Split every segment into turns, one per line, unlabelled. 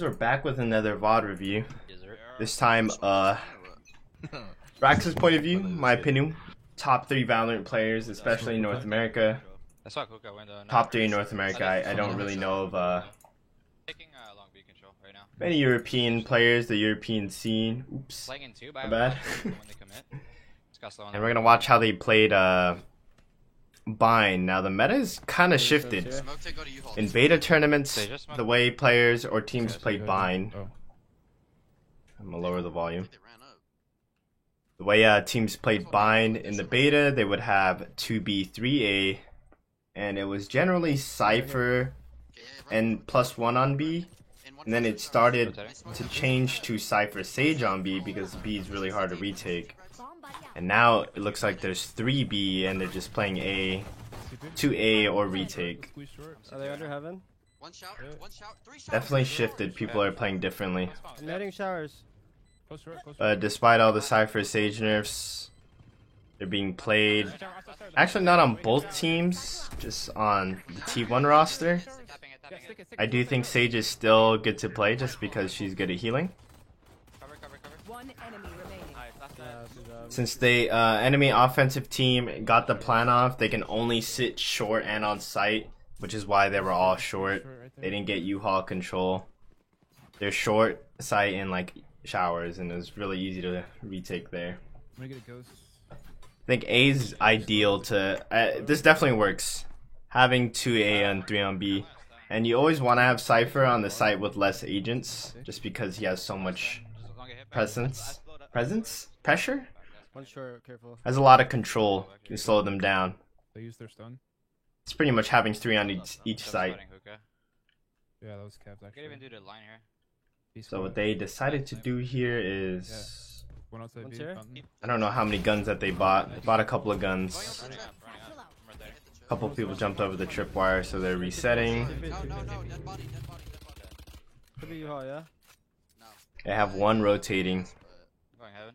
We're back with another VOD review.
Yes, sir.
This time, Rax's point of view, my opinion, top 3 Valorant players, especially in North America.
That's why Kuka went
Top 3 in North America. I don't really know of
taking long B control right now.
many European players, the European scene. Oops,
Playing in two,
my bad.
when they commit. Just got slow on
And we're gonna watch how they played Bind. Now the meta is kind of shifted. In beta tournaments, the way players or teams play Bind. I'm gonna lower the volume. The way teams played Bind in the beta, they would have 2B, 3A, and it was generally Cypher and +1 on B. And then it started to change to Cypher Sage on B because B is really hard to retake. And now it looks like there's 3B and they're just playing A, 2A or retake.
Are they under heaven?
Definitely shifted. People are playing differently.
I'm heading showers.
Despite all the Cypher Sage nerfs, they're being played. Actually, not on both teams, just on the T1 roster. I do think Sage is still good to play just because she's good at healing.
One enemy remaining.
Since the enemy offensive team got the plan off, they can only sit short and on site, which is why they were all short. They didn't get U-Haul control. They're short, site, and like showers, and it was really easy to retake there. I think A is ideal to. This definitely works. Having 2A and 3 on B. And you always want to have Cypher on the site with less agents, just because he has so much presence? Pressure?
One short, careful.
Has a lot of control. You can slow them down.
They use their stun.
It's pretty much having 3 on each site.
Yeah, that was capped actually.
Could even do the line here.
So what they decided to do here is...
One outside
One's
B,
here?
fountain.
I don't know how many guns that they bought. They bought a couple of guns. A couple of people jumped over the tripwire, so they're resetting.
Could be U-Haul, yeah?
They have one rotating.
Going heaven.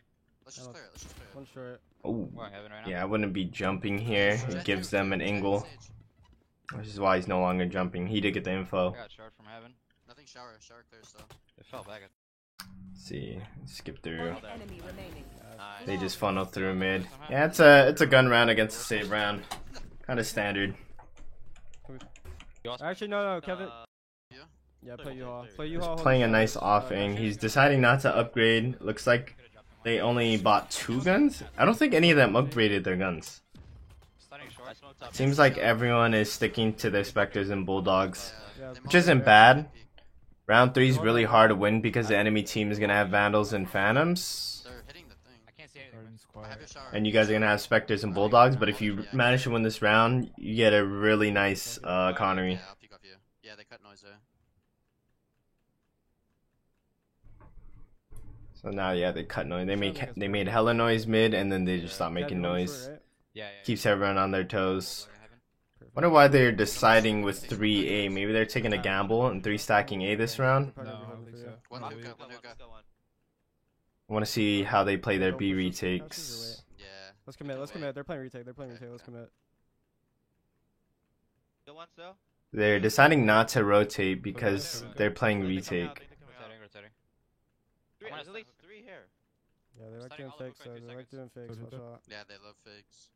One short.
Oh,
Going heaven right now.
yeah, I wouldn't be jumping here. It gives them an angle, which is why he's no longer jumping. He did get the info.
I got shard from heaven.
Nothing shower clear still.
It fell back.
Let's see, skip through.
One enemy remaining.
They just funnel through mid. Yeah, it's a gun round against a save round. Kind of standard.
Actually, no, Kevin. Yeah, play U-Haul. Play U-Haul.
Playing a nice offing. He's deciding not to upgrade. Looks like they only bought 2 guns. I don't think any of them upgraded their guns.
Stunning short.
Seems like everyone is sticking to their Spectres and Bulldogs,
Yeah,
which isn't bad. Round 3 is really hard to win because the enemy team is gonna have Vandals and Phantoms,
They're hitting the thing.
I can't see anything.
Garden's
I
quiet.
have your shower.
and you guys are gonna have Spectres and Bulldogs. But if you manage to win this round, you get a really nice Connery.
Yeah, I'll peek off you. Yeah, they cut noise there.
So now, yeah, they cut noise. They made hella noise mid, and then they just stopped making noise.
Yeah.
Keeps everyone on their toes.
Going heaven.
Wonder why they're deciding with 3A. Maybe they're taking a gamble and 3 stacking A this round.
No, I don't think so.
One
Maybe.
hookah, one hookah.
I want to see how they play their B retakes.
Yeah.
Let's commit. They're playing retake. Let's commit.
They're deciding not to rotate because they're playing retake.
Rotating.
There's at least 3 here.
Yeah, they like doing fakes, so they like doing fakes. Watch out.
Yeah, they love fakes.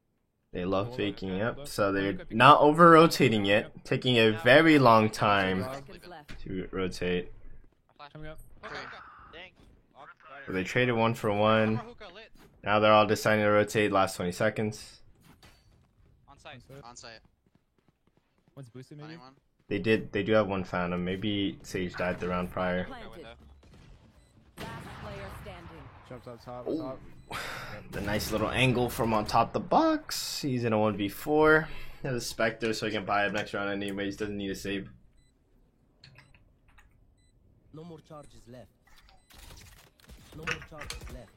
They love faking, yep. So they're not over rotating yet, taking a very long time
Seconds left.
to rotate.
Coming up.
Dang.
So they traded 1 for 1. Now they're all deciding to rotate last 20 seconds.
On site.
On site.
One's boosted maybe?
21.
They do have 1 Phantom. Maybe Sage died the round prior.
Planted. Last player standing.
Jumps on top.
Ooh. The nice little angle from on top the box. He's in a 1v4. He has a Spectre, so he can buy it next round anyways. Doesn't need a save.
No more charges left. No more charges left.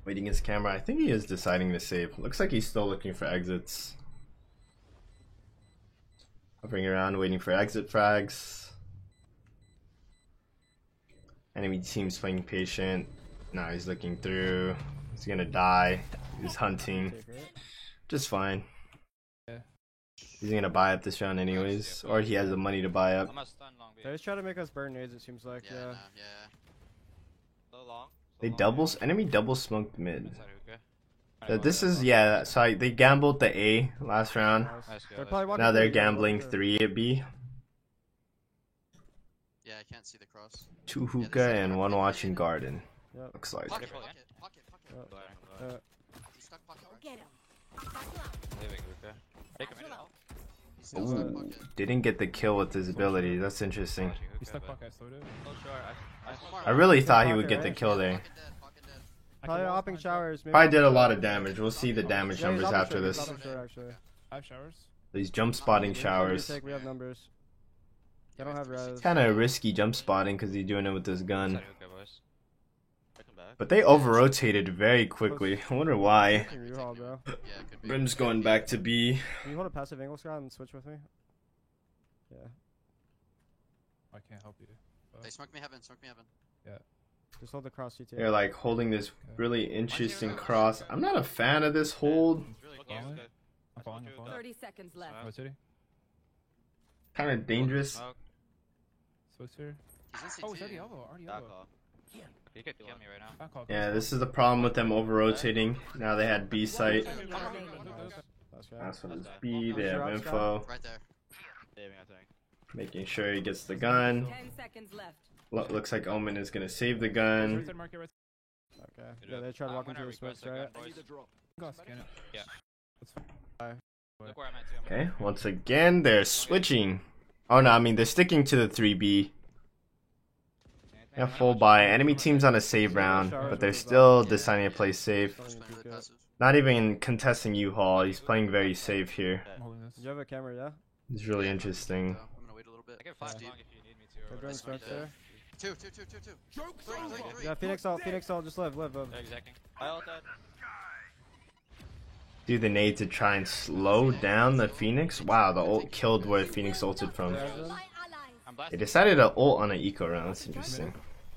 Waiting his camera. I think he is deciding to save. Looks like he's still looking for exits. Hovering around, waiting for exit frags. Enemy team's playing patient. Now he's looking through. He's gonna die. He's hunting.
Take it.
Just fine. He's gonna buy up this round anyways, or he has the money to buy up.
I'm gonna stun long B.
They just try to make us burn nades, it seems like,
Yeah,
yeah.
no, yeah.
So long.
They enemy double smoked mid.
Inside hookah.
This is so they gambled the A last round.
Nice.
Let's go,
They're
let's
probably
go.
walking
Now they're
through,
gambling
walking
3 at B.
Yeah, I can't see the cross.
2 hookah and 1 watching garden.
Yep.
Looks like.
Pocket,
Careful,
pocket, pocket,
Yep.
pocket.
Uh,
He's stuck pocket, right?
Get him.
Leaving hookah. Take him in now.
He's still stuck
Ooh,
pocket.
didn't get the kill with his ability. That's interesting.
Watching
He's
hookah,
stuck
but-
back. I slowed it.
So short.
I really thought he
Pocket,
would get the
right?
kill there.
Pocket dead, pocket dead.
probably
wall
hopping
behind
showers. Maybe
Probably did a
hopping
lot of
showers.
damage. We'll see the damage
Yeah, he's
numbers
hopping
after
short, he's
this.
hopping short, actually.
I have showers.
These jump spotting showers.
We have numbers. They don't have res.
Kind of risky jump spotting because he's doing it with his gun.
Inside hookah, boys.
I come back.
But they over-rotated very quickly. I wonder why.
Fucking rehaul, bro.
Yeah, could be.
Brim's going back to B.
Can you hold a passive angle, Scott, and switch with me? Yeah.
I can't help you.
They smoke me heaven, smoke me heaven.
Just hold the cross CT.
They're like holding this really interesting cross. I'm not a fan of this hold.
It's really
Following?
close.
I'm falling. I'm falling.
30 seconds left.
Rotating.
Kind of dangerous.
Smoke.
Switch here.
He's in
Oh, it's
CT.
already elbow. Already
Back
elbow.
off.
He could kill me right now.
Back off.
Yeah, this is the problem with them over-rotating. Now they had B site.
Enemy remaining.
Last guy.
Last one is B. They have info.
Right there.
Saving, I think.
Making sure he gets the gun.
10 seconds left.
Looks like Omen is gonna save the gun.
Right side market. Right.
Okay. Yeah, they tried walking through the smokes, right?
Go scan it.
Yeah.
That's fine.
Look where I'm at too.
Okay, once again they're switching. Oh no, I mean they're sticking to the 3B. Yeah, full buy. Enemy team's on a save round, but they're still deciding to play safe.
Just playing really passive.
Not even contesting U-Haul. He's playing very safe here.
I'm holding this.
Did you have a camera, yeah?
It's really interesting.
So, I'm gonna wait a little bit.
I can flash
Steve.
long if you need me to.
They're
or
doing
whatever.
smokes there.
Two. Three.
Yeah, Phoenix ult, just live.
They're execing.
I ulted.
Do the nade to try and slow down the Phoenix? Wow, the ult killed where Phoenix ulted from.
There's them.
I'm
They
blasting.
decided to ult on an eco round. That's interesting.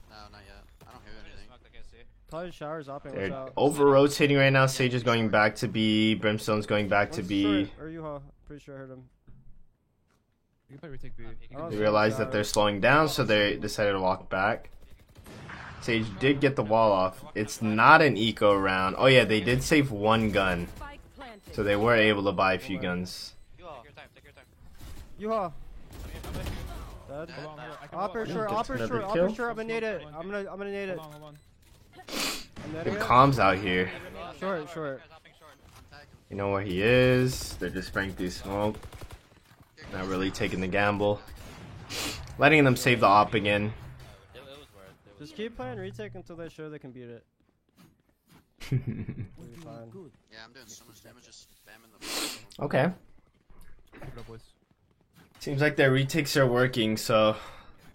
No, not yet. I don't hear anything.
Smoke, I can't see.
Probably showers hopping, watch
They're
out.
over-rotating right now. Sage is going back to B. Brimstone's going back to
One's
B.
short, or U-Haul. Pretty sure I heard him.
You can probably retake B.
He
Oh,
They
so
realized that
showers.
they're slowing down, so they decided to walk back. Sage did get the wall off. It's not an eco round. Oh yeah, they did save 1 gun,
Spike planted.
so they were able to buy a few guns.
You all.
Take your time. Take your time.
U-Haul. Dead.
Hold on, hold on. I can
Upper
hold on.
short,
Gets
upper
another
short,
kill.
upper short. I'm gonna nade it. I'm gonna nade it.
Hold on, hold on.
I'm nading
Good
it.
comms out here.
Short, short.
Hopping short.
You know where he is. They're just spraying through smoke. Not really taking the gamble. Letting them save the op again.
It was worth it.
Just keep playing retake until they show they can beat it. We'll be fine.
Good.
Yeah, I'm doing so much damage just spamming the.
Okay.
Keep it up, boys.
Seems like their retakes are working, so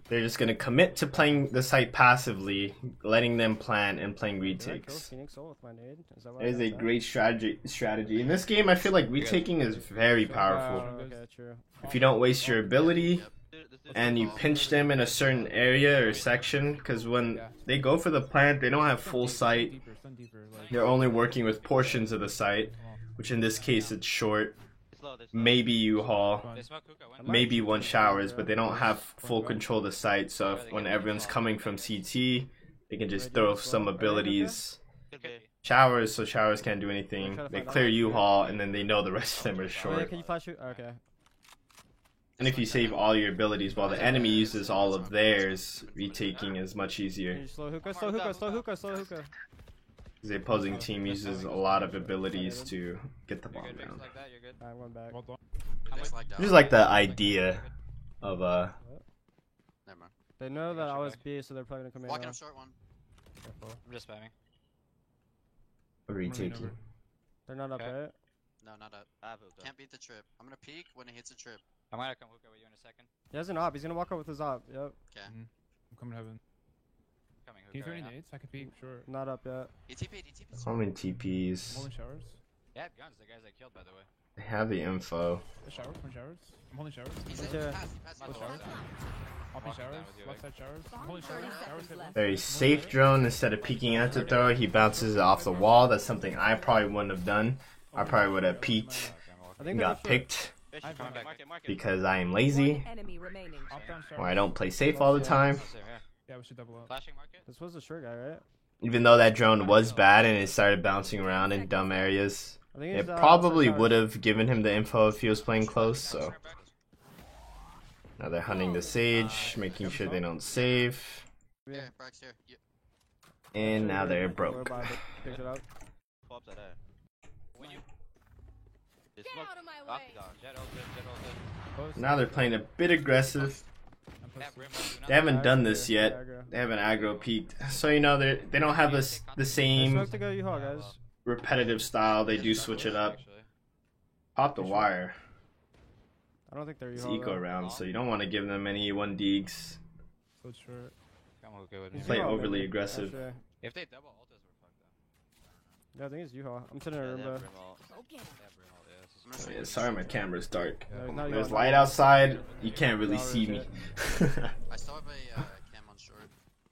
they're just gonna commit to playing the site passively, letting them plan and playing
Did I kill
retakes.
Phoenix ult with my nade? Is that what
That
I
is a
got?
great strategy. In this game, I feel like retaking is very powerful.
Oh, okay, true.
If you don't waste your ability
This is
and you pinch them in a certain area or section, because when they go for the plant, they don't have full sight.
Deeper, stun deeper. Like,
They're only working with portions of the site, which in this case it's short.
slow. This slow.
Maybe U-Haul,
They smoke hookah. One.
maybe 1 showers, but they don't have full control of the site. So if, when everyone's coming from CT, they can just throw some abilities.
Could be.
Showers, so showers can't do anything. They clear U-Haul, and then they know the rest of them are
Oh, yeah,
short.
can you flash shoot? Okay.
And if you save all your abilities while the enemy uses all of theirs, retaking is much
Can
easier.
you slow hookah? Slow hookah, slow hookah, slow hookah.
The opposing team uses a lot of abilities to get the
You're
bomb
good.
down.
Things like that. You're good.
Alright, I'm going back.
hold on.
I'm
Just
with-
like down.
Just like the idea of
Never mind.
They know
I
that
got
I
you
was
back.
B, so they're probably gonna come in
Walking
now.
up short one.
Careful.
I'm just spamming.
retaking.
They're not up,
Okay.
right?
No, not up.
I have hookah.
Can't beat the trip. I'm gonna peek when it hits a trip.
I'm gonna come hookah with you in a second.
He has an op. He's gonna walk out with his op. Yep.
Okay.
I'm coming heaven.
Coming
Can you
hookah
throw
right
any
now.
nades? I could peek, sure.
Not up yet.
He TP'd. He TP'd.
How many
I'm
TPs?
holding showers.
They have guns. The guys I killed, by the way.
They have the info.
Showers, one showers. I'm holding showers.
He's
Okay.
in. He passed. He passed.
I'm
He
not
showers.
passed.
Hopping
Walking down
showers.
with you,
Left
like-
side showers. I'm holding
30
showers.
seconds
Showers hit
left.
one.
Very safe drone. Instead of peeking out to throw, he bounces it off the wall. That's something I probably wouldn't have done. I probably would have peeked
I think
and
they're
got
short.
picked.
Fish,
I'm
market,
back.
market.
because I am
One
lazy
enemy remaining.
Up down showers.
or I don't play safe all the time.
Oh, same here.
Yeah, we should double up.
Flashing market.
This was the short guy, right?
Even though that drone was bad and it started bouncing around in dumb areas,
I think
it
he's,
probably
showers.
would have given him the info if he was playing close. So now they're hunting the sage, making sure they don't save,
Here, Brax, here. You,
and now they're
We're
broke.
about to pick it up.
Pull up that A.
When you
They
Get
smoke
out of my way.
octagon.
jet all good, jet all good.
Close.
Now they're playing a bit aggressive.
I'm
Yeah,
posted.
Brim, do not
They haven't done
Aggro,
this
yeah,
yet.
aggro.
They haven't aggro peaked, so you know they don't have the
They
same
smoke to go U-Haul, guys.
repetitive style. They do switch it up.
Actually.
Pop the wire.
I don't think they're
It's
U-Haul.
eco
though.
round, so you don't want to give them any 1 digs.
So short.
Come hook it with
He's
me.
Play
U-Haul,
overly
maybe.
aggressive.
Actually,
If they double ultas, we're fucked though.
yeah, I think it's U-Haul. I'm sitting in
Yeah,
a
they
room,
have
bro.
Brim ult.
Go get him.
Yeah, Brim ult, yeah. This is
I'm gonna
Oh,
show
yeah,
you.
sorry, my camera's dark.
There's not
There's
U-Haul.
light outside. You can't really see me.
I still have a cam on short.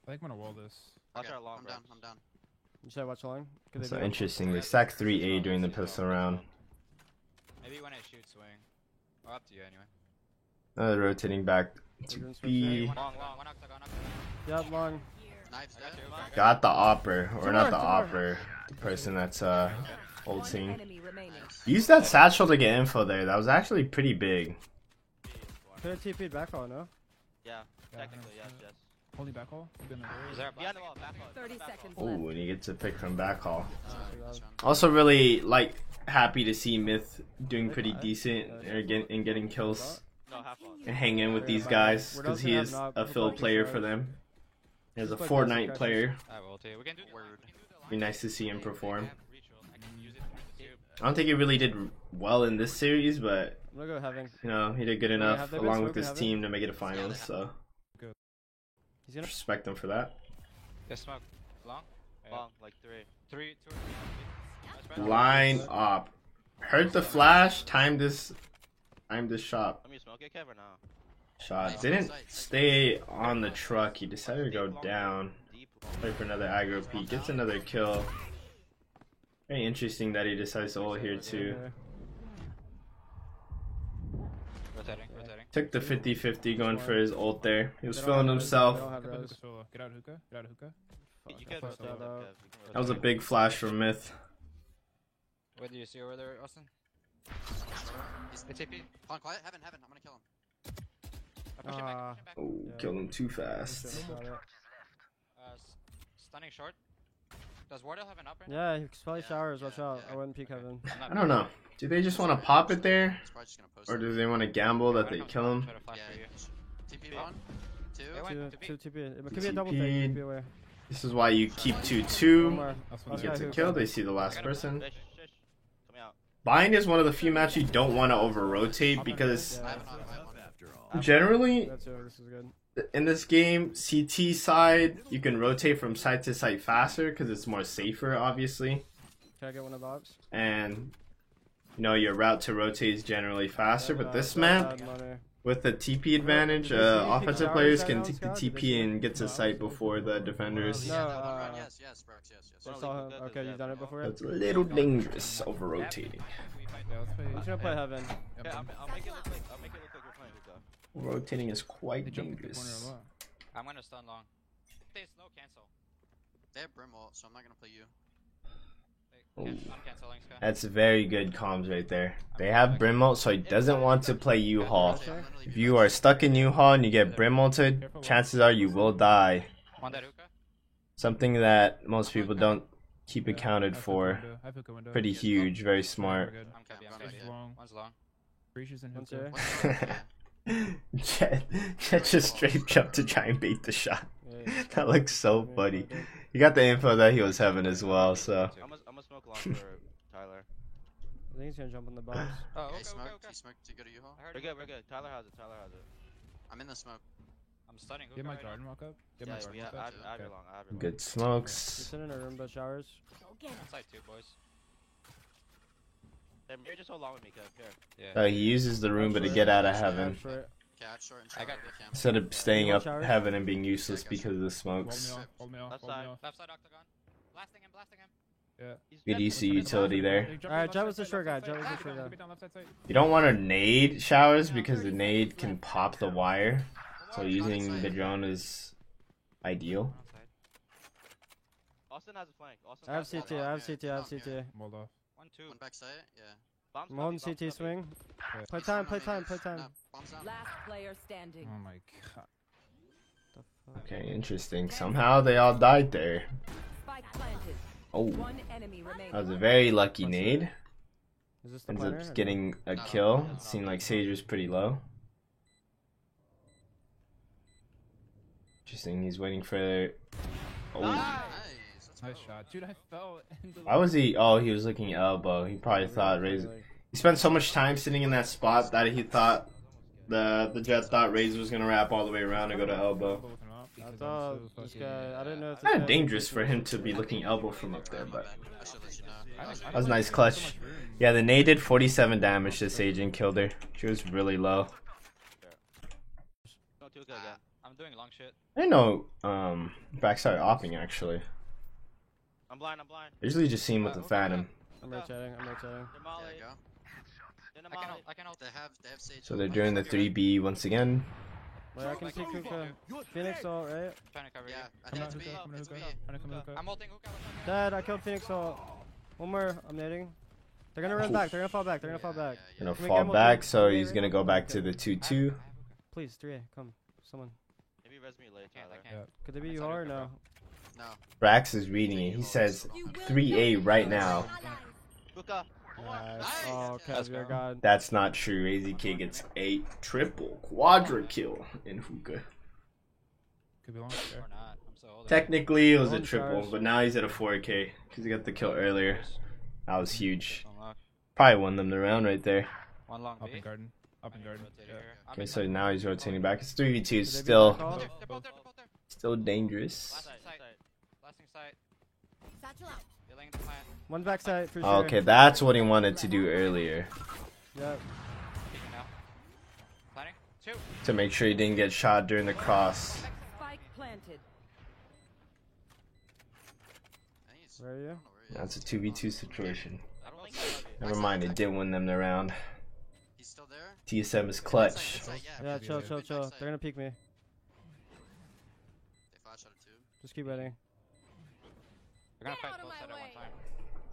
I think I'm gonna wall this.
Watch
Okay,
our long
I'm down.
Brax.
I'm down.
You said watch long? Could they
So
do it?
interesting. They sacked 3A during the pistol round.
Maybe when I shoot swing. Or up to you anyway.
Rotating back to
They're doing switch
B.
Long, one octagon, octagon.
Yeah, long.
Knives
I got
dead.
two. I got
Got the opper, or
Two
not
more,
the
two more.
opper, the person that's
One
ulting.
enemy remaining.
Use that satchel to get info there. That was actually pretty big.
Could have TP'd back on, no?
Yeah,
Yeah,
technically, yes,
100%.
yes.
Holding back hole. Been there.
Is there a
Behind the wall, back on.
30 seconds
Oh,
left.
and he gets a pick from backhaul.
This one.
Also, really happy to see Myth doing pretty decent and getting kills
No, half wall.
and hang in with these guys because he is a fill player for them. As a Fortnite player,
I will too. We can do the
Word.
line, we can do the line.
be nice to see him perform.
I have ritual. I can use it for the tube.
I don't think he really did well in this series, but
I'm gonna go heaven.
you know he did good
Yeah,
enough
have they been
along with
smoking
his
heaven?
team to make it a finals. So
He's gonna.
respect him for that.
They smoke. Long? Yeah.
Long, like 3.
Three, two or three. Nice, Brad.
Line up. Heard the flash. Timed this shot.
Let me smoke it, Kev, or no?
Shot didn't stay on the truck. He decided to go down.
Deep.
Play for another aggro peak. Gets another kill. Very interesting that he decides to ult here too.
Rotating, rotating.
Took the 50-50 going for his ult there. He was
They don't
feeling
have res, they
himself.
don't have
Get out
res.
hookah solo. Get out hookah. Get out hookah.
You
Fuck,
can
I fucked
rotate
that
up,
up.
Kev. You can
That was a
rotate.
big flash from Myth.
What do you see over there, Austin?
He's
It's AP.
on quiet. Heaven. I'm gonna kill him.
Push him back, push him back.
Oh,
Yeah.
killed him too fast.
Got it.
Stunning short. Does Wardell have an upper?
Yeah, he's probably
Yeah,
showers. Watch
yeah,
out.
yeah.
I wouldn't peek heaven.
I'm not
I don't know. Do they just want to pop it there?
He's probably just gonna post
Or
it.
do they want to gamble that
When
they
it comes
kill
down,
him?
try to flash for you.
TP
Yeah.
1, 2.
They went to
Two
B.
TP. It could be a double thing.
TP'd.
TP away.
This is why you keep
One
2-2.
more.
Last
Last
one.
guy
Gets a
who-
kill. They see the last person.
Fish, fish. Coming out.
Bind is one of the few maps you don't want to over rotate because
I have an on one.
generally
That's it. This is good.
in this game, CT side, you can rotate from side to side faster because it's more safer, obviously.
Can I get one of the ops?
And, you know, your route to rotate is generally faster. But this
That's
map,
bad money.
with the TP advantage,
Did you see any
offensive
showers
players
right
can
now,
take the
Scott? Did they
TP
see
and get to site before the defenders.
No,
Yeah, that one run. Yes, Brax. Yes.
I
Well,
saw
we
him.
could
Okay,
do
you've
that,
done it
bro.
before?
That's a little dangerous over rotating.
Yeah, let's play.
I'm just gonna play heaven.
Yeah, I'll make it look like we're playing hookah.
Rotating is quite
They jumped in the corner a
dangerous.
lot.
I'm gonna stun long. They slow cancel.
They have Brim ult, so I'm not gonna play you.
I'm canceling Sky.
That's very good comms right there. They have Brimult, so he doesn't want to play U-Haul.
Okay, I'm literally
If you are stuck in U-Haul and you get Brimulted, chances are you will die.
On that hookah?
Something that most people don't keep
Yeah,
accounted
I have
for.
hookah window. I have hookah window.
Pretty huge, very
We're
smart.
good.
I'm copy,
Yeah,
I'm
I'm
copy.
good.
Long.
One's long.
Breaches and
One's
hookah.
here.
Jet just straight jumped to try and bait the shot.
Yeah,
That looks so funny. You got the info that he was heaven as well, so.
I'm gonna smoke long for Tyler.
I think he's gonna jump in the box.
Oh,
Okay,
okay,
smoke.
okay, okay.
He smoked to go to U-Haul.
I heard
We're
it.
good, we're good. Tyler has it.
I'm in the smoke.
I'm stunning
Get
hookah
my
right now.
garden walk up. Get
Yeah,
my
yeah,
garden
I
walk up.
have your long. I have your long.
Good
You're
smokes.
sitting in a room but showers.
Go get him.
Inside two, boys.
Hey, you're just hold long with me, Kev. Here.
Yeah.
He uses the room but to get out of heaven.
Short.
Catch short and
I
short.
got
with the cam.
Instead of staying up
Showers?
heaven and being useless
Yeah, I got
because of the
Hold me
smokes.
off. Hold me off.
Left
Hold me
side.
off.
Left side octagon. Blasting him, blasting him.
Yeah.
BDC utility there.
Alright, Jet was the short guy. Jet was the short guy.
You don't want to nade showers because the nade can pop the wire. So using the drone is ideal.
Austin has a flank. Austin
I have
has a
CT,
flank.
I have CT, I have CT.
Hold off.
1-2.
One backside, yeah.
Bomb's
I'm holding
coming,
CT
bomb's coming.
swing. Play time, play time, play time.
No, bombs down.
Last player standing.
Oh my god.
The fuck?
Okay, interesting. Somehow they all died there.
Spike planted.
Oh,
One enemy remaining.
that was a very lucky nade.
Is this the
Ends
planner?
up getting a kill. It seemed like Sage was pretty low. Interesting. He's waiting for. Oh,
Nice. Let's
Nice
go.
shot. Dude, I fell into the...
why was he? Oh, he was looking elbow. He probably thought Raze. He spent so much time sitting in that spot that he thought the Jet thought Raze was gonna wrap all the way around and go to elbow.
I thought this guy, I didn't know if
It's
this
kind
guy-
of dangerous for him to be looking elbow from up there,
My
but
bad. I should let you know.
that was a nice clutch. Yeah, the nade did 47 damage to Sage and killed her. She was really low.
No, two again.
I'm doing long shit.
I didn't know backside opping actually.
I'm blind. I'm blind.
I usually just see him with the Phantom.
I'm rotating, I'm rotating.
They're
There
molly.
you go.
They're
I can
molly.
ult, I can ult.
They have Sage.
So they're doing the 3B once again.
Wait, I can see Kuka. Phoenix ult, right?
Trying to cover
Yeah,
you.
I
Come
think
out,
it's
hookah,
me.
come to
It's me.
hookah. Trying to come to hookah.
I'm ulting hookah.
Dead, I killed Phoenix ult. One more, I'm nading. They're gonna run back, they're gonna fall back, they're gonna fall back.
Gonna
Can we
fall
get him
back,
with
so
three-A
he's
right
gonna
now?
go back to the 2-2.
Please, 3A, come. Someone.
Maybe res me late,
Can't,
Tyler.
I can't.
Could they be you or no?
No.
Brax is reading it. He says 3A right now.
Hookah.
Nice. Oh, okay,
Let's
dear
go.
God.
That's not true. AZK gets a triple quadra kill in hookah.
Could be long.
Or not. I'm so old.
Technically, it was a
Golden
triple,
stars.
but now he's at a 4K because he got the kill earlier. That was huge.
Unlock.
Probably won them the round right there.
One long
Up
B.
in garden. Up in garden.
Rotating
Yeah.
here. I'm
Okay,
in
so
side.
now he's rotating back. It's 3v2.
Could they be
Still,
back off?
They're both there. They're both there.
still dangerous.
Last
Side,
side.
side.
Blasting side. Dealing the plant.
One backside for sure.
Oh, okay, that's what he wanted to do earlier
Yep.
Peeking now. Planning. Shoot.
to make sure he didn't get shot during the cross.
Spike planted.
I think he's-
Where are
I
you?
don't know where he is.
That's a 2v2 situation.
I don't think
Backside.
Never mind, it did win them the round.
He's still there?
TSM is clutch.
Inside,
Yeah, chill,
Yeah.
chill, chill. They're gonna peek me.
They flash out of tube.
Just keep waiting.
We're gonna fight both sides at one time.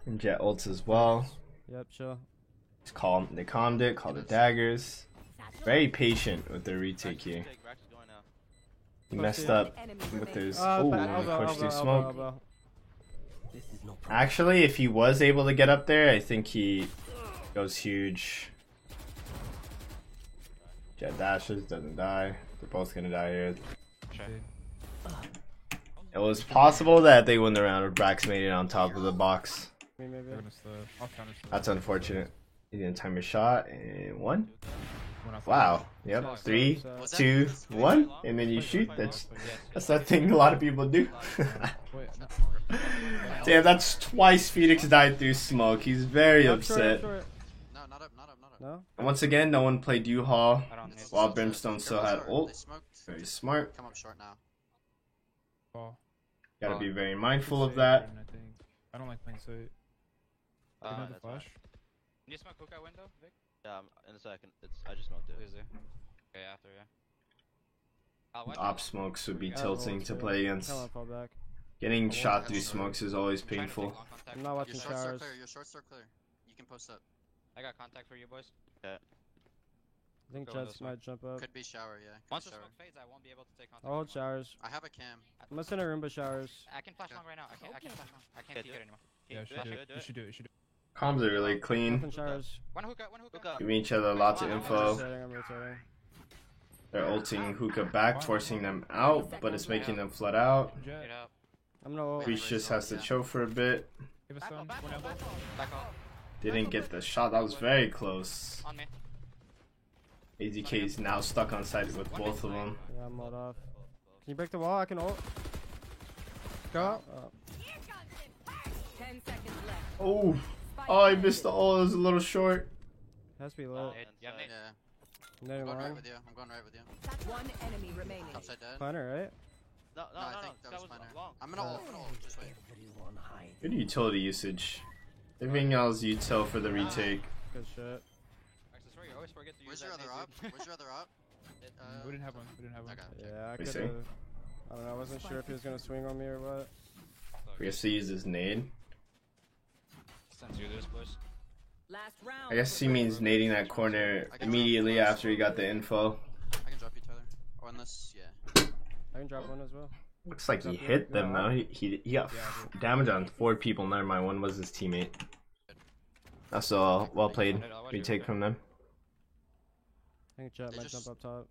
And Jet ults as well.
Yep, chill.
Just they calmed it, called it daggers. Very patient with their retake here.
Rax is going now.
He messed up
Enemy
with
remaining.
his.
Elbow,
Ooh,
elbow,
push through
elbow,
smoke.
elbow.
This is no problem.
Actually, if he was able to get up there, I think he goes huge. Jet dashes, doesn't die. They're both gonna die here. It was possible that they win the round if Brax made it on top of the box.
Me maybe.
They're gonna slip. I'll counter slip.
That's unfortunate. He didn't time his shot and one.
When I fall.
Wow. Yep. 3,
Was that-
2,
was that
1,
long?
and then you shoot.
Quite
That's
long, but
that's that thing a lot of people do.
Wait, no.
Damn, that's twice Phoenix died through smoke. He's very
Yep, short,
upset.
short.
No, not up, not up, not up.
No?
And once again, no one played U-Haul
I don't need
while
Short,
Brimstone
short.
still
They're
had
short.
ult.
They smoked.
Very smart.
Come up short now.
Fall.
Gotta be very mindful of
Save
that.
garden, I think. I don't like playing sight. You
Uh,
have the
that's
flash?
Can you smoke hookah window, Vic?
Yeah, in a second. I just smoked it.
Please do. Okay, after, yeah.
Op smokes would be
Yeah,
tilting
ult,
to
yeah.
play against.
Come on, fall back.
Getting shot through smokes is always
Trying to take
painful.
long contact.
I'm not
Your
watching
shorts are
showers.
clear, your shorts are clear. You can post up.
I got contact for you boys.
I think
Go with
Jets
this one.
might jump up.
Could be shower, yeah. Could
Once
be
the
shower.
smoke fades, I won't be able to take contact.
I'll hold
anymore.
showers.
I have a cam.
I'm listening to Roomba showers.
I can flash
Okay.
long right now. I can't flash long. I can't
Okay,
peek
do
it
it.
anymore.
Yeah, you
do
should
it,
do
do
it.
it, do
You
it.
should do it. You should do
Comms are really clean.
Nothing showers.
One hookah, one hookah.
Hookah.
Giving each other lots of
I'm
info.
rotating, I'm rotating.
They're ulting hookah back, forcing them out, but it's making them flood out.
it.
Get
Jet.
up.
I'm gonna ult.
Breach just has to chill for a bit.
Give us
Back
some.
up, back
One
up,
elbow.
back up.
Didn't get the shot. That was very close.
On me.
AZK is now stuck on site with both of them.
Yeah, I'm ult off. Can you break the wall? I can ult. Go out. Oh.
10 seconds left.
Oh,
Spike
oh, I
planted.
missed the ult. It was a little short.
Has to be lit.
Nade. Yeah, nade.
Yeah.
Netting
I'm going right
long.
with you. I'm going right with you.
One enemy remaining.
Upside dead.
Planner, right?
No,
No, I
no, no.
think that
That
was
was
minor.
long.
I'm gonna ult, just wait.
Everyone hide.
Good utility usage. Everything else util for the retake.
Good shit.
Accessory, you always forget to use
Where's your
that
other
nade,
op?
dude.
Where's your other op?
We didn't have one. We didn't have one.
Okay.
Yeah, I
We
could
see.
have. I don't know. I wasn't sure if he was gonna swing on me or what.
I guess he uses nade.
Since you this, boys.
Last round.
I guess he means nading that corner immediately after he got the info.
I can drop you, Tyler. Or unless, yeah.
I can drop one as well.
Looks like he hit them though. He got damage on 4 people. Never mind, one was his teammate. That's all well played retake from them.
I think Jet
They
might
just-
jump up top.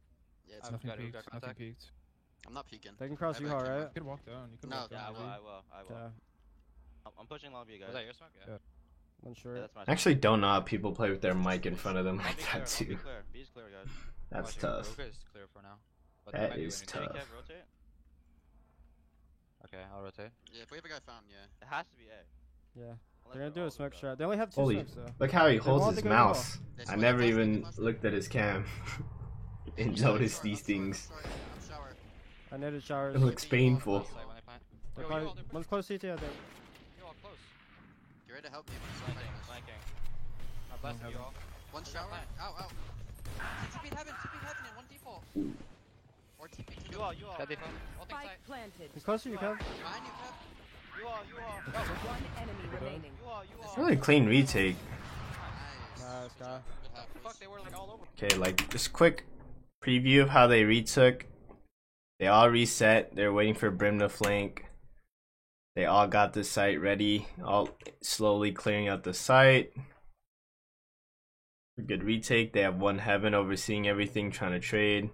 Yeah, it's
Nothing
got
peeked.
contact.
Nothing peeked.
I'm not peeking.
They can cross
I
you
have a
hard,
camera.
right?
You could walk down. You could
No,
walk
Yeah, I
down.
will.
maybe.
I will.
Yeah,
I'm pushing long view, guys.
Was that your smoke?
Yeah.
one
Yeah,
short.
that's my
I actually don't know how people play with their mic in front of them
Be
like
clear.
that too.
Be clear. Be clear, guys.
That's
Watching
tough.
Ruka is clear for now. But
That
they might be
is
winning.
tough.
Can you rotate?
Okay, I'll rotate.
Yeah, if we have a guy found, yeah.
It has to be A.
Yeah,
Unless
they're gonna do
all
a smoke
Luka.
strat. They only have 2
Holy,
smokes though.
look how he
want
holds
to
his
go
mouse.
They
I
smoke
never
left,
even
left,
looked at his cam. Didn't
Short,
notice
short,
these
I'm
things.
short, I'm shower.
I netted showers.
It looks painful.
Last side when they plant.
They're
Yo,
probably-
you all, they're
one's close CT, I think.
You all close.
Get ready to help me when I start
Flanking,
fighting this.
flanking. I'm blasting you all.
One shower.
plant.
Ow, ow. TP heaven, and one default. Or TP to
You all.
That default. Ulting
Spike
sight.
planted.
He's close to you, Kev.
Behind you, Kev.
You all.
One enemy remaining.
You all.
Really clean retake.
Nice.
Nice, guy.
Good
What
half,
the fuck?
boys.
They were like all over.
Okay, like just quick preview of how they retook. They all reset. They're waiting for Brim to flank. They all got the site ready. All slowly clearing out the site. Good retake. They have one heaven overseeing everything, trying to trade.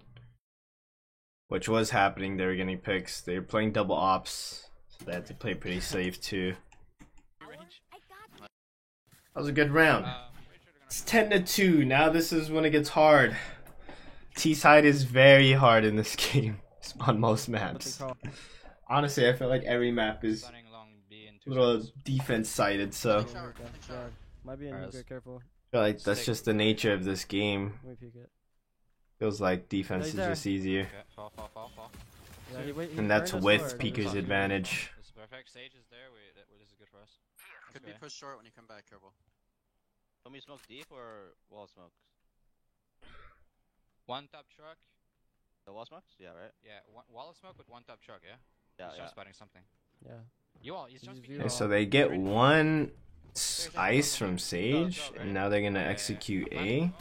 Which was happening. They were getting picks. They were playing double ops. So they had to play pretty safe too. That was a good round. It's 10-2. Now this is when it gets hard. T side is very hard in this game on most maps. Honestly, I feel like every map is
Stunning long B and
a
2
little
shots.
defense sided, so
Shower,
Okay,
shower.
yeah. Might be in
Alright,
good, careful.
I feel like that's just the nature of this game.
Let me peek it.
Feels like defense
He's
is
there.
just easier.
Okay, fall.
Yeah, he
And that's
burned us
with
hard.
Peeker's advantage.
This is perfect. Sage is there. This is good for us.
Could be pushed short when you come back, careful.
Want me to smoke deep or wall smokes?
One top truck.
The wall smokes? Yeah, right?
Yeah, one wall of smoke with one top truck, yeah?
Yeah,
He's
yeah.
just spotting something.
Yeah.
You all, he's just
He's
speaking.
Okay, so they get one ice from Sage, and now they're gonna execute A.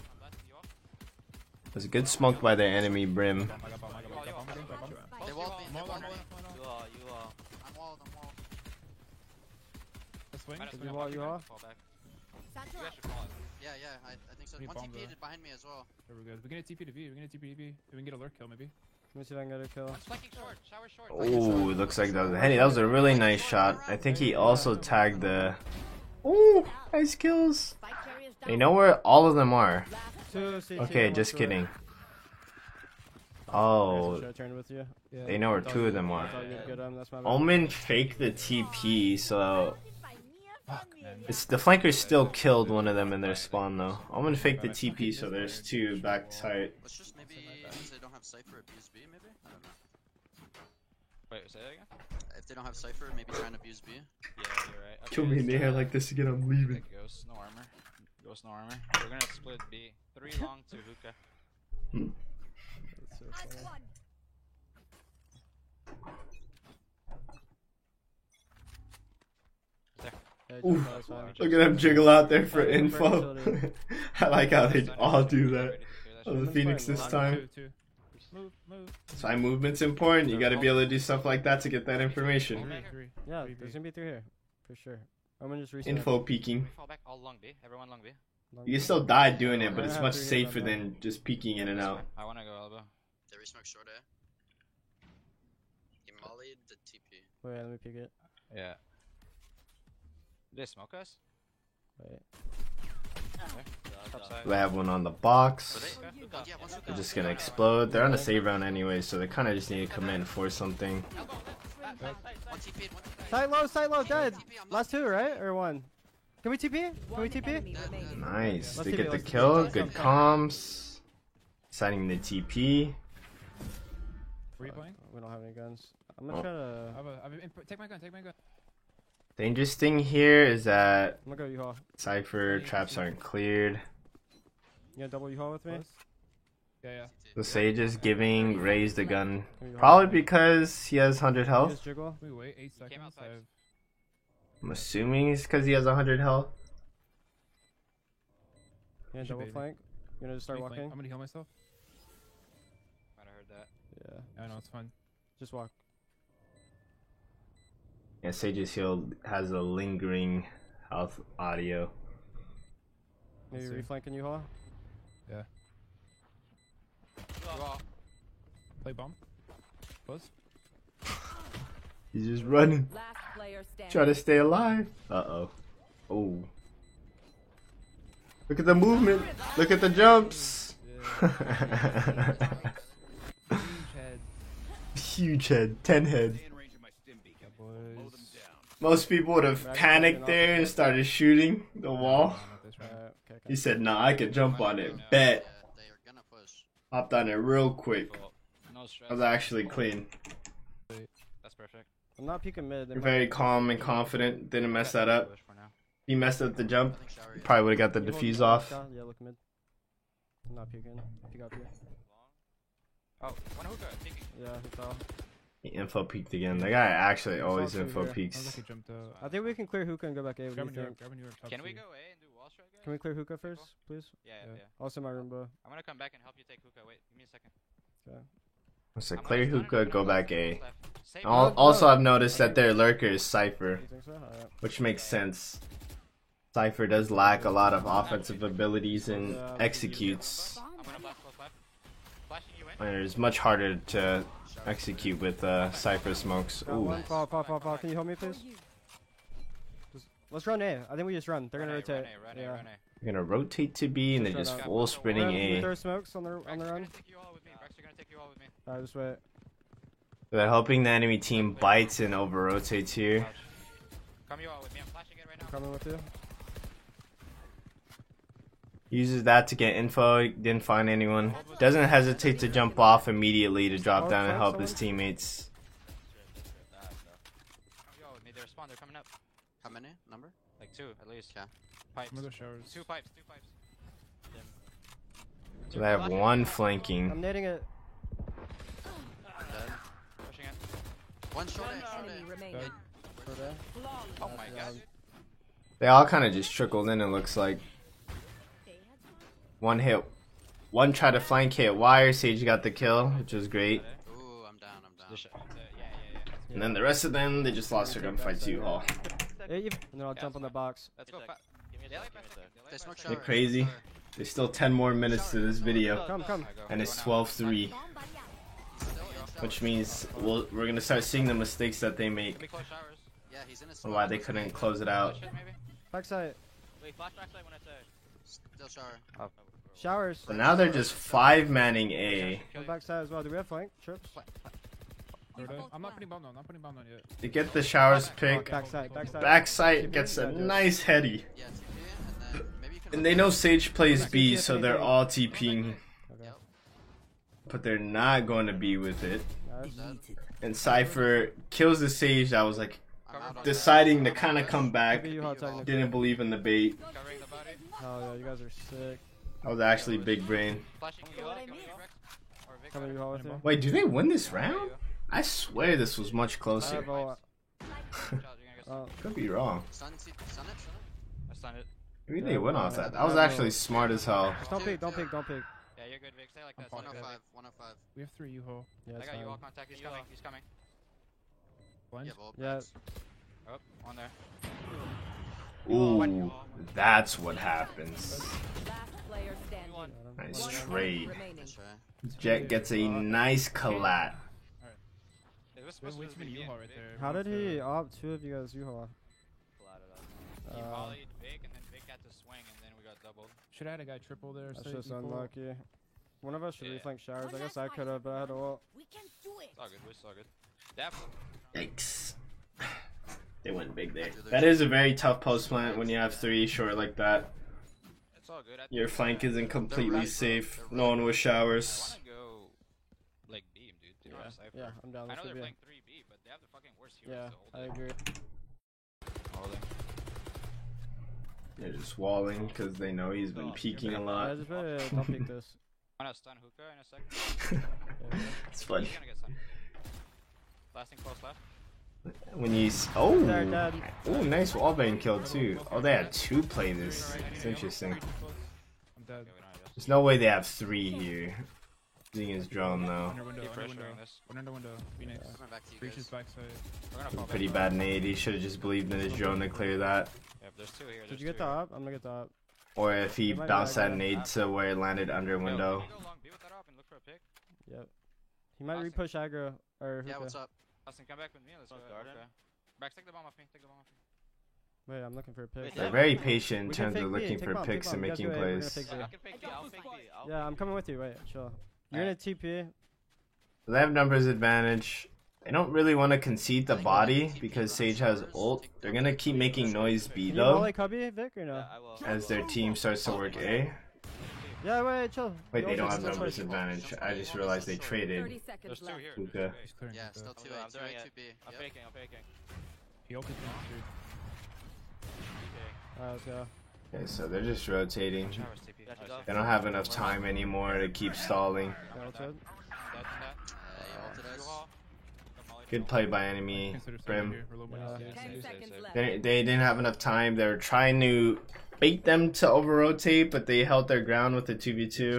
It was a good smoke by their enemy Brim.
They walled me, they walled me.
You all.
I'm walled, I'm walled.
Let's swing.
Did you wall you off?
Fall back. You guys should fall it.
Yeah, I think so.
We
One
bombed
TP
that.
behind me as well.
There we go. We can get TP to V. We can get TP to V. We can get a lurk kill maybe.
Let me see if I can get a kill.
One's flanking short. Shower short.
Oh, looks like that was a heady. That was a really nice shot. I think he also tagged the. Ooh, nice kills. You know where all of them are?
2 CT.
Okay,
one
just
short.
kidding.
Should
Oh,
I turn with you? Yeah.
they know where 2 of them
I
are.
thought you'd get him. That's my bad.
Omen faked the TP, so
Fuck, man.
it's the flankers still killed one of them in their spawn though. Omen faked the TP, so there's 2 back side.
Let's just maybe, since they don't have Cypher, abuse B, maybe? I don't know.
Wait, say that again?
If they don't have Cypher, maybe try and abuse B.
Yeah, you're right. Okay,
Kill me in the
let's,
air like this again, I'm leaving.
take Ghost, no armor. Ghost, no armor. We're gonna split B. 3 long, 2 hookah.
That's so funny. Yeah,
Oof.
that's fine.
Look at them jiggle out there for info. I like how they all do that. Oh, the
Omen's
Phoenix
fine,
this
man.
time.
Two. Move.
Side movement's important. You gotta be able to do stuff like that to get that information.
Three.
Yeah,
Three
there's
B.
gonna be 3 here. For sure. I'm gonna just reset.
Info peeking.
Fall back, all long B. Everyone long B.
You can still die doing it, but
I
it's
have
much
3 hits
safer
on that.
than just peeking in and out.
I wanna go elbow.
They resmoke short A. He mollied the TP.
Wait, let me pick it.
Yeah. Did they smoke us?
Wait.
Top side.
They have one on the box.
Yeah, one's
They're just gonna explode. They're on a save round anyway, so they kind of just need to come in for something.
One TP, one TP.
Side low, dead.
TP, I'm
Last 2, right? Or 1? Can we TP? Can we
One
TP?
enemy remaining.
Nice.
Let's
They
TP,
get the
let's TP.
kill. Good comms. Signing the TP.
Were you playing?
We don't have any guns. I'm gonna try to.
Take my gun. Take my gun.
Dangerous thing here is that
I'm gonna go U-Haul.
Cypher traps aren't cleared.
You gonna double U-Haul with me?
Yeah.
The Sage is giving Raze the gun.
Can we U-Haul?
Probably because he has 100
You
health.
just jiggle.
We wait 8
Came
seconds.
outside.
I'm assuming it's because he has 100 health.
You gonna
Should
double
be.
flank? You gonna just start walking?
I'm gonna heal myself.
Might have heard that.
Yeah.
I know it's fine.
Just walk.
Yeah, Sage's heal has a lingering health audio.
Maybe
Let's see.
reflanking U-Haul.
Yeah.
You all.
Play bomb. Close.
He's just running,
Last player standing.
trying to stay alive. Uh-oh. Oh. Look at the movement. Look at the jumps.
Huge head.
Huge head. 10 head.
Yeah, boys.
Most people would have panicked there and started shooting the wall.
Not this round.
Okay.
He said, nah, I could jump on it. Bet.
Yeah, they are gonna push.
Hopped on it real quick.
Cool. No stress.
I was actually clean.
That's perfect.
I'm not peeking mid. They
You're
might-
very calm and confident. Didn't mess that up.
Push for now.
He messed up the jump.
I think shower. Yeah.
Probably would have got the
You hold
defuse
down,
off.
Scott. Yeah, look mid. I'm not peeking. Peek up here.
Oh, one hookah. Peeking.
Yeah, he fell.
He info peeked again. The guy actually always
through
info
here.
I was
peeks.
like he jumped out.
I think we can clear hookah and go back A. What do
Grab
you
a New York.
think?
Grab a New York. top
Can we
two.
go A and do wall strike, guys?
Can we clear hookah first, please?
Yeah,
Yeah.
yeah.
Also my room, bro.
I'm gonna come back and help you take hookah. Wait, give me a second.
So
I'm
clear
gonna stun it,
hookah,
I'm
go
gonna
back
go
A.
left. Save
Al-
me.
Also, I've noticed that their lurker is Cypher,
You think so? Alright.
which makes sense. Cypher does lack a lot of offensive abilities and executes.
I'm gonna flash close left. Flashing you in.
And it's much harder to execute with Cypher smokes.
Got
Ooh.
one. Fall. Can you hold me, please? Let's run A. I think we just run. They're gonna rotate.
Run A,
Yeah.
run A.
We're gonna rotate to B and then
Just
just
run out.
full sprinting
We
A.
throw smokes on the
Rex, you're
run.
gonna take you all with me. Rex, you're gonna take you all with me.
Alright, just wait.
They're hoping the enemy team bites and over rotates here.
Flash. Come you all with me. I'm flashing it right now.
Coming with you.
Uses that to get info. Didn't find anyone. Doesn't hesitate to jump off immediately to drop down and help his teammates.
Come you all with me. They respond. They're coming up.
How many? Number?
Like 2 at least.
Yeah.
Pipes.
I'm gonna go showers.
2 pipes. 2 pipes.
So they have one flanking.
I'm nading it.
Dead.
Pushing it.
One short
One
A, short
enemy
A.
remaining.
For there.
Oh my god.
They all kind of just trickled in, it looks like. One hit. One tried to flank hit wire. Sage got the kill, which was great.
Ooh, I'm down, I'm down.
Yeah.
And then the rest of them, they just lost their gunfight to U-Haul.
Yeah, and then I'll jump on the box.
Let's go fast.
Give me a
They
sec.
like
Give me a sec.
They smoke
They're
shower.
crazy.
Shower.
There's still 10 more minutes to this video.
Come.
And it's 12-3. Which means we're gonna start seeing the mistakes that they
Can we
make.
close showers?
Yeah, he's in his
And why they couldn't close it out.
Push it maybe?
Backside.
Wait, flash backside when I say.
Still shower.
Showers.
So now they're just 5-manning A.
One backside as well. Do we have flank? Trips?
I'm not putting bomb down. Not putting bomb down yet.
They get the showers pick.
Backside.
Backside gets a nice heady.
Yeah, TP, and then maybe you can.
And they know Sage plays B, so they're all TPing.
Okay.
But they're not going to be with it.
Nice.
And Cypher kills the Sage that was like
I'm out on
deciding to kind of come back.
Maybe U-Haul technically.
Didn't believe in the bait.
Covering the body.
Oh yeah, you guys are sick.
I was actually big brain.
Flashing you all. Can we Rex? Or Vic?
Coming U-Haul with you.
Wait, do they win this round? I swear this was much
I
closer.
have all.
Child, you're gonna go
Oh,
Could be wrong.
Sun it, sun it.
I stunned it.
Maybe they win off that. That was actually smart as hell.
just don't peek. Don't peek.
Yeah, you're good, Vic. Stay like that.
I'm
Stay like that.
105, 105.
We have 3 U-Haul.
Yeah,
I
it's
got you all
fine.
contact. He's coming. He's coming.
Blind.
Yeah, well,
Yeah.
Oh, on there.
Ooh, that's what happens.
Last player standing.
Nice
One
trade.
enemy remaining.
Nice try.
Jet gets a nice collat.
It was
We have
supposed
way
to
too
be
many
me
U-Haul
and
right
Vic.
there.
How did he opt 2 of you guys U-Haul?
He volleyed Vic, and then Vic had to swing, and then we got doubled.
Should have had a guy triple there.
That's
so
just
equal.
unlucky. One of us should
Yeah.
reflank showers. I guess I could have, but I had a ult.
We can do it.
It's all good. It's all good. Definitely.
Yikes. They went big there. That is a very tough post plant when you have 3 short like that.
It's all good.
Your flank isn't completely safe. No one with
I
showers.
wanna go like beam, dude. To be for Cypher.
Yeah, I'm down.
I know
Let's
they're
go B.
playing 3B, but they have the fucking worst heroes
Yeah,
to hold
I
it.
agree.
Holding.
They're just walling because they know he's been peeking a
Yeah,
lot.
just better don't peek this.
I'm gonna stun Hookah in a second.
Yeah,
It's fun.
He's gonna get stunned. Blasting close left.
When you
They're
oh
dead.
oh nice wallbang kill too. Oh, they had 2 play this. It's interesting.
I'm dead.
Okay, we don't adjust.
There's no way they have 3 here. Using his drone though.
Under window,
Keep
under
pressuring
window.
this.
One under window. Phoenix.
Coming back to you
Breaches
guys.
backside.
We're gonna fall back.
Pretty bad nade. He should have just believed in his drone to clear that.
Yep, there's 2 here.
Did you get the op? I'm gonna get the op.
Or if he
They might
bounced that
lag
nade to where it landed under
Yo,
window.
can you go long B with that op and look for a pick?
Yep. He might
Austin.
repush aggro or
Yeah,
hookah.
what's up?
Austin, come back with me. Let's go.
Smoke garden.
Okay. Max, take the bomb off me. Take the bomb off me.
Wait, I'm looking for a pick.
Wait,
They're
Yeah.
very patient in
We can
terms
fake
of
B,
looking
take
for
bomb, take
picks and
bomb. You guys
making
go A, we're gonna
plays.
fake B.
Yeah, I can fake B. I'll fake B.
Yeah, I'm coming with you. Wait, chill. You're gonna TP.
They have numbers advantage. They don't really want to concede the body because Sage has ult. They're gonna keep making noise B
Can you
though
volley Cubby, Vic, or no?
Yeah, I will.
as their team starts to work A.
Yeah, wait, chill.
Wait,
You
they don't
also
have
switch
numbers
first.
advantage. I just realized they
30
traded
seconds
There's 2
left.
here.
Hookah.
There's 2A.
He's clearing.
Yeah,
hookah.
still
I'm
2
doing
A,
it.
2 A, 2 B.
I'm
Yep.
faking. I'm faking.
He ulted me.
Alright, let's go.
Okay, so they're just rotating.
Showers TP.
Got you,
Oh,
dog.
They don't have enough time anymore to keep stalling.
Yeah, let's go.
Dead, dead.
You ulted us.
U-Haul. Got Molly.
Good play by enemy.
Consider
Brim.
here. We're low money.
Yeah.
Yeah.
10
Save,
seconds
save.
left.
They didn't have enough time. They were trying to bait them to over rotate, but they held their ground with the 2v2.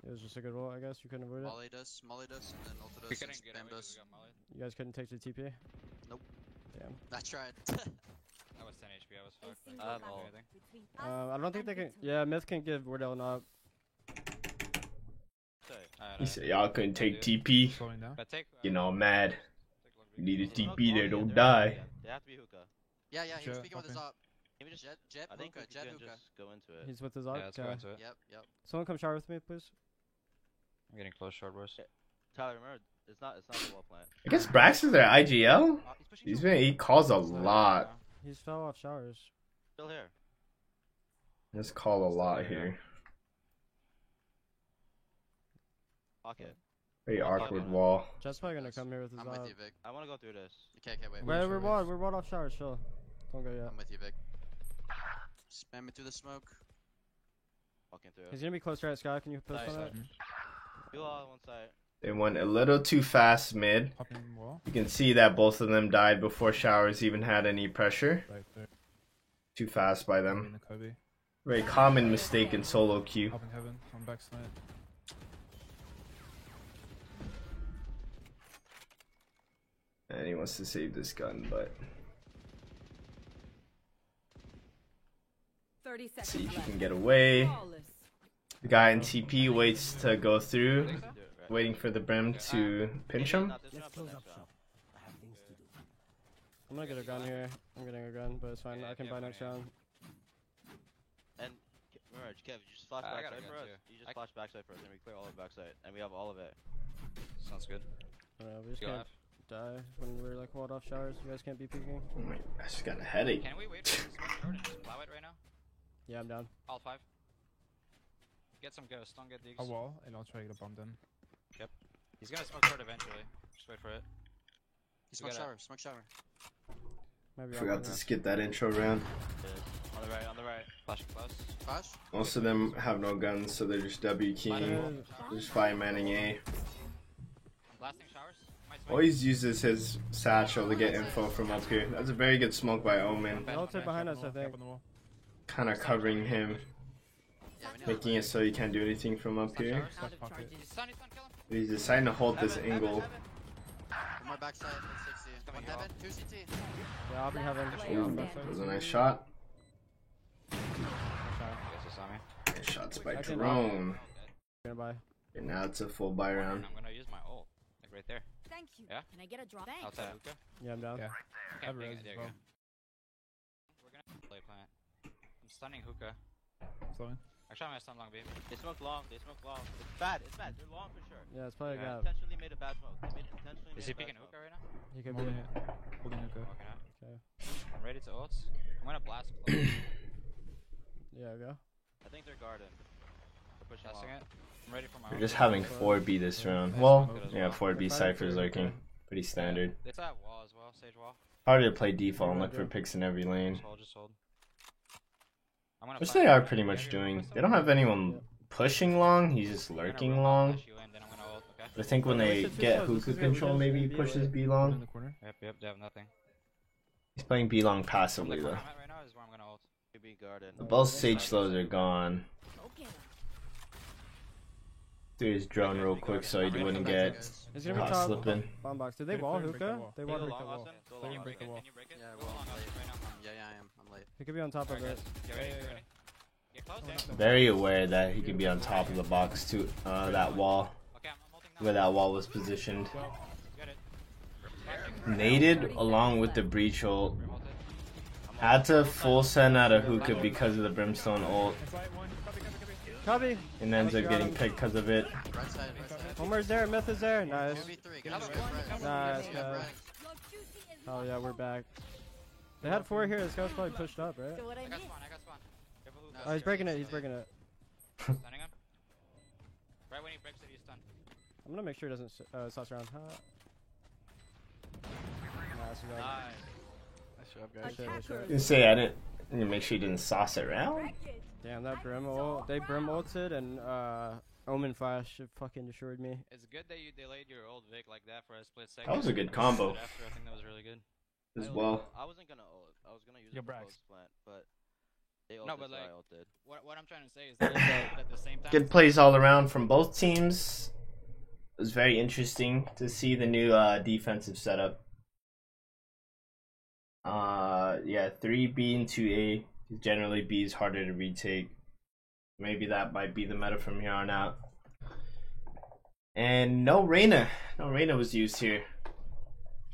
It was just a good roll, I guess. You couldn't avoid it.
Molly does, and then ulted
We
us, and
couldn't get away.
spammed
We
us.
got Molly.
You guys couldn't take the TP?
Nope.
Damn.
I tried.
I was 10 HP. I was
A
fucked.
single
I'm
battle
all-
Anything.
between
I don't think they can. Yeah, Myth can give Wardell an op.
He said, y'all couldn't take TP.
Slowing down.
But take,
You know, mad.
take long
You
B.
need a
They smoke
TP there,
long,
don't
yeah,
die.
They have to be hookah.
Yeah, he was
Jet,
speaking with his
popping.
op.
Can we just?
Jet
I think
hookah,
we
jet
can
hookah.
just go into it.
He's with his op.
Yeah, let's go into it.
Yep.
Someone come shower with me, please.
I'm getting close, short boys.
Tyler, remember, it's not the wall plant.
I guess Braxton's their IGL?
He's pushing you.
He calls a lot.
He's fell off showers.
Still here.
Let's call a lot here.
Pocket.
Very awkward wall.
Jet's probably gonna come here with his
I'm
op.
with you, Vic.
I want to go through this.
Okay, wait.
Wait, we're walled off showers, chill. Don't go yet.
I'm with you, Vic. Spam it through the smoke.
Walking through.
He's gonna be close right, Sky. Can you push
Nice,
on it?
You all on one side.
They went a little too fast mid.
Popping wall.
You can see that both of them died before Showers even had any pressure.
Right there.
Too fast by
In
them.
the Kobe.
Very common mistake in solo queue.
Popping heaven. On backside.
And he wants to save this gun, but
30 seconds
see if he
left.
can get away.
Flawless.
The guy in TP waits to go through,
Think so?
Do it, right?
waiting for the Brim to pinch him.
Not this round, but next round.
I have things to do.
I'm gonna get a gun here. I'm getting a gun, but it's fine.
Yeah,
I can
yeah,
buy
fine,
next
yeah.
round.
And remember, Kev, you just flash
I got a
backside
gun
for us.
too.
You just flash backside first, and we clear all of backside, and we have all of it.
Sounds good.
We just
Go
can't die when we're like walled off showers. You guys can't be peeking.
Oh my, I just got a headache.
Can we wait for this smoke short and just plow it right now?
Yeah, I'm down.
All 5. Get some ghosts, don't get digs.
A wall, and I'll try to get a bomb done.
He's gonna smoke short eventually. Just wait for it.
Smoke
gotta-
shower, smoke shower.
Maybe I'll
Forgot
go
to
now.
skip that intro round.
On the right, on the right.
Flash close.
Flash?
Most of them have no guns, so they're just W keying. Just five-manning A.
I'm blasting showers. Might swing.
Always uses his satchel to get info from up here. That's a very good smoke by Omen.
They ulted behind us, I
Gap
think.
on the wall.
Kind of covering him,
Yeah, we know.
making it so he can't do anything from up here.
Out of
Pocket.
charges.
He's stunned, kill him.
He's deciding to hold this
Heaven,
angle.
heaven, heaven.
One more backside at 60.
Coming
One heaven, 2 CT.
Yeah, I'll be having.
Ooh, that was a nice shot.
I guess he saw me.
Nice shots by
I can-
Jerome.
Gonna buy.
And now it's a full buy round.
I'm gonna use my ult. Like right there.
Thank you.
Yeah?
Can I get a drop? Thanks.
Outside hookah.
Yeah, I'm down.
Yeah.
Okay,
Have
bang
res
it. There
as
you
well.
go. We're gonna play plant. I'm stunning hookah.
Slowing.
Actually, I'm gonna stun long B.
They smoke long. They smoke long. It's bad. It's bad. They're long for sure.
Yeah, it's probably a
They
gap.
intentionally made a bad smoke. They made intentionally
Is
made
he
a bad
picking
smoke.
hookah right now?
He
I'm
could be.
holding it. Holding hookah.
Walking out.
Okay.
I'm ready to ult. I'm gonna blast close.
Yeah, go.
I think they're garden. pushing
Testing
long.
it. I'm ready for my
We're
own.
just having 4B this round. Well, yeah, 4B Cypher's lurking. Pretty standard.
It's that wall as well, stage wall.
Harder to play default and look for picks in every lane.
Just hold. I'm gonna
Which
flash
they are
you.
pretty
You
much
have your
doing.
pistol?
They don't have anyone pushing long, he's just
I'm gonna
lurking
real
long.
flash you in, then I'm gonna ult, okay?
But I think when they get hookah control, maybe he pushes B
In
long.
the corner.
Yep, they have nothing.
He's playing B long
From
passively
the corner
though.
I'm at right now is where I'm gonna ult.
Could be guarded.
Both sage slows are gone.
Okay.
Do his drone real quick so he wouldn't get
It's gonna be
caught
top.
slipping.
Bomb box. Did they
Clear,
wall
clear, break the
hookah?
wall.
They
Go
wall
long,
hookah wall.
Austin.
Go
Can you
long.
break it?
Wall.
Can you break it?
Yeah,
Go
well,
long,
I'm
Austin,
late.
right now.
Yeah, I am. I'm late.
He could be on top of
Alright,
it.
guys. Get ready, get ready. Get close, yeah.
Very aware that he could be on top of the box too. That wall,
Okay, I'm ulting now.
where that wall was positioned.
Get it.
Naded along with the breach ult.
We're ulted.
Had to full send out a hookah because of the brimstone ult.
Inside one. Copy, copy, copy.
Copy.
And ends up getting picked because of it.
Right side, right side.
Homer's there. Myth is there. Nice.
2v3.
Get out of
Guys,
one,
right.
come
Nice,
Yeah,
guys.
right.
Your duty is
Oh
not
yeah, we're
over.
back. They had 4 here. This guy was probably pushed up, right?
So what I
I got
missed.
spawn, I got spawn. Careful who
Oh, he's breaking it. He's breaking it.
Stunning him. Right when he breaks it, he's stunned.
I'm gonna make sure he doesn't sauce around. Huh? Nice, we got it.
Nice job, guys.
Attackers.
You say I didn't. You make sure you didn't sauce it around.
Directed.
Damn, that Brim ult. They Brim ulted and Omen Flash fucking destroyed me.
It's good that you delayed your old Vic like that for a split second.
That was a good combo
After, I think that was really good.
as well.
I wasn't gonna ult. I was gonna use
Yo,
it for
Brax.
post plant, but they ulted,
No, but
so I
like-
ulted.
What I'm trying to say is that at the same time.
Good plays all around from both teams. It was very interesting to see the new defensive setup. Yeah, 3B and 2A. Generally, B is harder to retake. Maybe that might be the meta from here on out. And no Reyna. No Reyna was used here.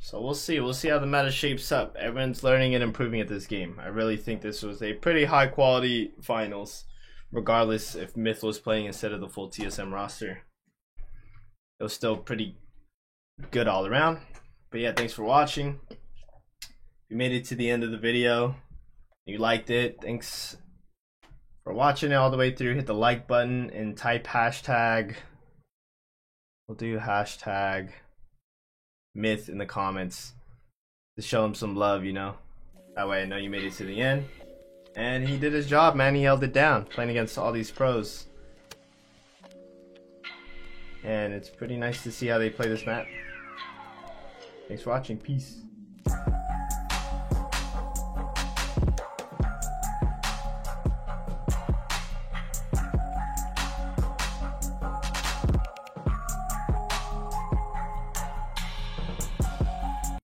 So we'll see. We'll see how the meta shapes up. Everyone's learning and improving at this game. I really think this was a pretty high quality finals, regardless if Myth was playing instead of the full TSM roster. It was still pretty good all around. But yeah, thanks for watching. If you made it to the end of the video, you liked it, thanks for watching it all the way through. Hit the like button and type hashtag. We'll do hashtag Myth in the comments to show him some love, you know. That way I know you made it to the end. And he did his job, man. He held it down, playing against all these pros. And it's pretty nice to see how they play this map. Thanks for watching. Peace.